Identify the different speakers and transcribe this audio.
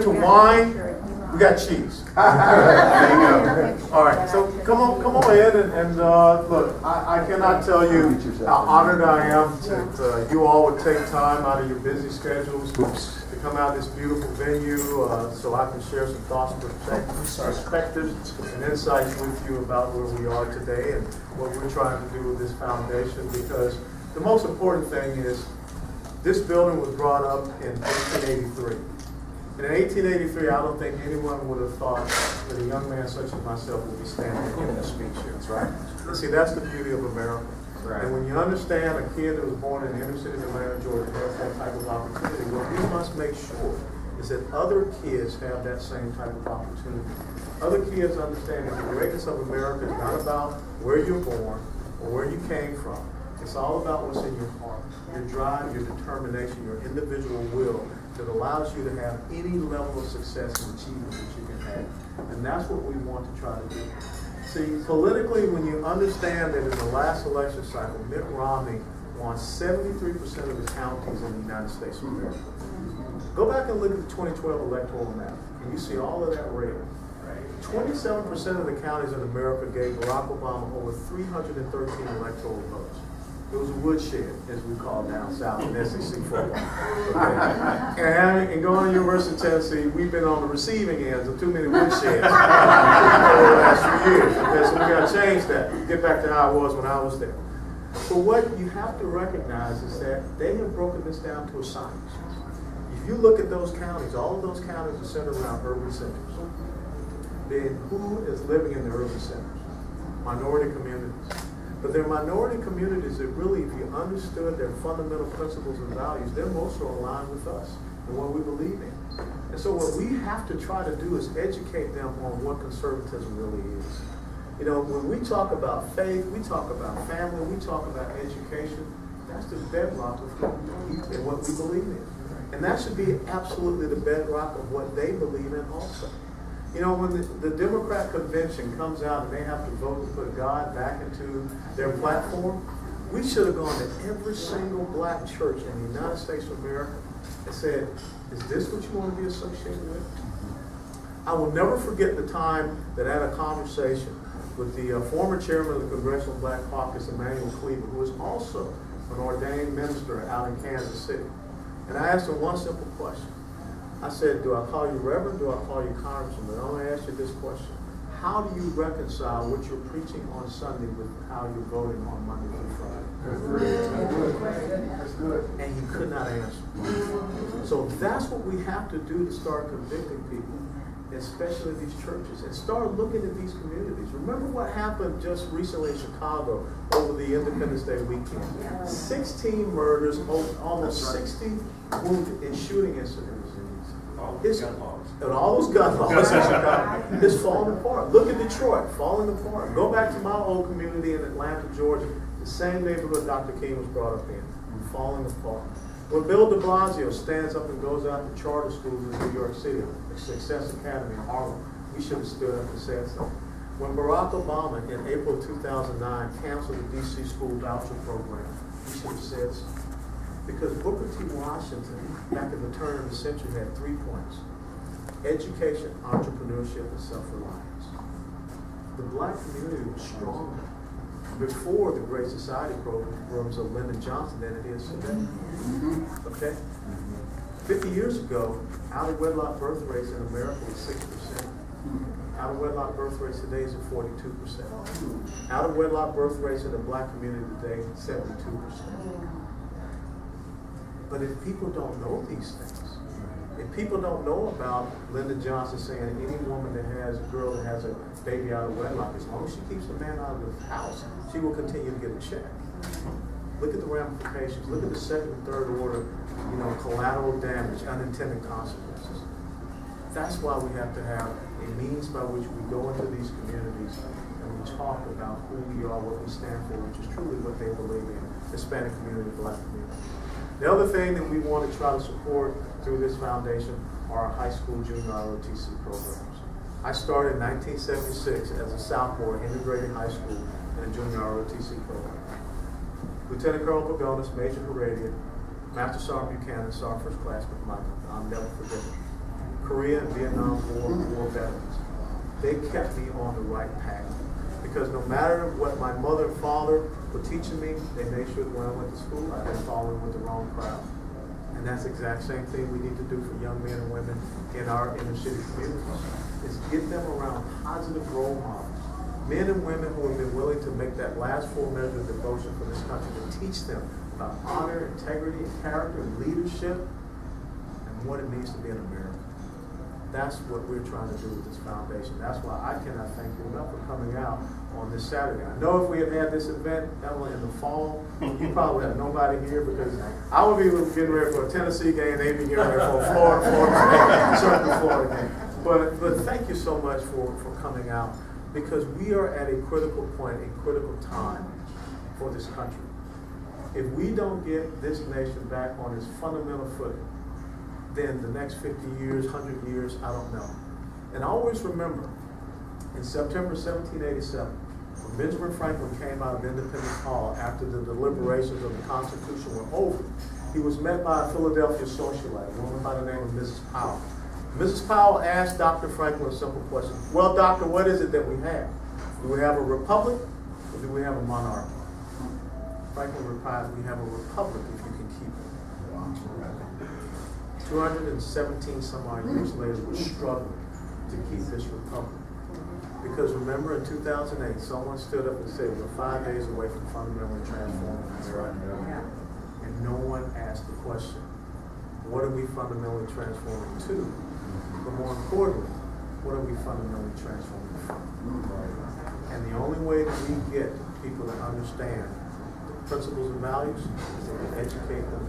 Speaker 1: to wine, we got cheese. There you go. All right, so come on ahead and look, I cannot tell you how honored I am that you all would take time out of your busy schedules to come out this beautiful venue so I can share some thoughts, perspectives, and insights with you about where we are today and what we're trying to do with this foundation, because the most important thing is this building was brought up in 1883. And in 1883, I don't think anyone would have thought that a young man such as myself would be standing and giving a speech here. That's right. And see, that's the beauty of America. Right. And when you understand a kid that was born in the inner city of Atlanta, Georgia, has that type of opportunity, what we must make sure is that other kids have that same type of opportunity. Other kids understand that the greatness of America is not about where you're born or where you came from. It's all about what's in your heart, your drive, your determination, your individual will that allows you to have any level of success and achievement that you can have. And that's what we want to try to do. See, politically, when you understand that in the last election cycle, Mitt Romney won 73% of the counties in the United States of America. Go back and look at the 2012 electoral map, and you see all of that red. 27% of the counties in America gave Barack Obama over 313 electoral votes. It was a woodshed, as we call it down south in SEC football. Okay. And going to the University of Tennessee, we've been on the receiving ends of too many woodsheds over the last few years. Okay, so we got to change that. Get back to how it was when I was there. But what you have to recognize is that they have broken this down to a science. If you look at those counties, all of those counties are centered around urban centers. Then who is living in the urban centers? Minority communities. But they're minority communities that really, if you understood their fundamental principles and values, they're most aligned with us and what we believe in. And so what we have to try to do is educate them on what conservatism really is. You know, when we talk about faith, we talk about family, we talk about education, that's the bedrock of what we and what we believe in. And that should be absolutely the bedrock of what they believe in also. You know, when the Democrat convention comes out and they have to vote to put God back into their platform, we should have gone to every single black church in the United States of America and said, is this what you want to be associated with? I will never forget the time that I had a conversation with the former chairman of the Congressional Black Caucus, Emmanuel Cleaver, who is also an ordained minister out in Kansas City. And I asked him one simple question. I said, do I call you Reverend? Do I call you Congressman? I want to ask you this question. How do you reconcile what you're preaching on Sunday with how you're voting on Monday through Friday? That's good. And he could not answer. So that's what we have to do to start convicting people, especially these churches, and start looking at these communities. Remember what happened just recently in Chicago over the Independence Day weekend? 16 murders, almost 60 wounded in shooting incidents. And all those gun laws in Chicago is falling apart. Look at Detroit, falling apart. Go back to my old community in Atlanta, Georgia, the same neighborhood Dr. King was brought up in, falling apart. When Bill de Blasio stands up and goes out to charter schools in New York City, the Success Academy in Harlem, we should have stood up and said so. When Barack Obama in April 2009 canceled the DC school voucher program, we should have said so. Because Booker T. Washington, back at the turn of the century, had 3 points: education, entrepreneurship, and self-reliance. The black community was stronger before the Great Society programs of Lyndon Johnson than it is today. Okay? 50 years ago, out-of-wedlock birth rates in America was 6%. Out-of-wedlock birth rates today is at 42%. Out-of-wedlock birth rates in the black community today, 72%. But if people don't know these things, if people don't know about Lyndon Johnson saying any woman that has a girl that has a baby out of wedlock, as long as she keeps the man out of the house, she will continue to get a check. Look at the ramifications. Look at the second and third order, collateral damage, unintended consequences. That's why we have to have a means by which we go into these communities and we talk about who we are, what we stand for, which is truly what they believe in, Hispanic community, black community. The other thing that we want to try to support through this foundation are our high school junior ROTC programs. I started in 1976 as a sophomore integrated high school in a junior ROTC program. Lieutenant Colonel Pagonis, Major Heredia, Master Sergeant Buchanan, Sergeant First Class McMichael. I'll never forget it. Korea and Vietnam War veterans. They kept me on the right path. Because no matter what my mother and father were teaching me, they made sure that when I went to school, I didn't fall in with the wrong crowd. And that's the exact same thing we need to do for young men and women in our inner city communities, is get them around positive role models. Men and women who have been willing to make that last full measure of devotion for this country, to teach them about honor, integrity, and character, and leadership, and what it means to be an American. That's what we're trying to do with this foundation. That's why I cannot thank you enough for coming out on this Saturday. I know if we had had this event in the fall, you probably would have nobody here, because I would be getting ready for a Tennessee game, they'd be getting ready for a Florida game, certainly Florida game. But thank you so much for coming out, because we are at a critical point, a critical time for this country. If we don't get this nation back on its fundamental footing, then the next 50 years, 100 years, I don't know. And always remember, in September 1787, when Benjamin Franklin came out of Independence Hall after the deliberations of the Constitution were over, he was met by a Philadelphia socialite, a woman by the name of Mrs. Powell. Mrs. Powell asked Dr. Franklin a simple question. Well, doctor, what is it that we have? Do we have a republic, or do we have a monarchy? Franklin replied, we have a republic if you can keep it. 217 some odd years later, we're struggling to keep this republic. Because remember, in 2008, someone stood up and said, we're 5 days away from fundamentally transforming America. And no one asked the question, what are we fundamentally transforming to? But more importantly, what are we fundamentally transforming from? And the only way that we get people to understand the principles and values is that we educate them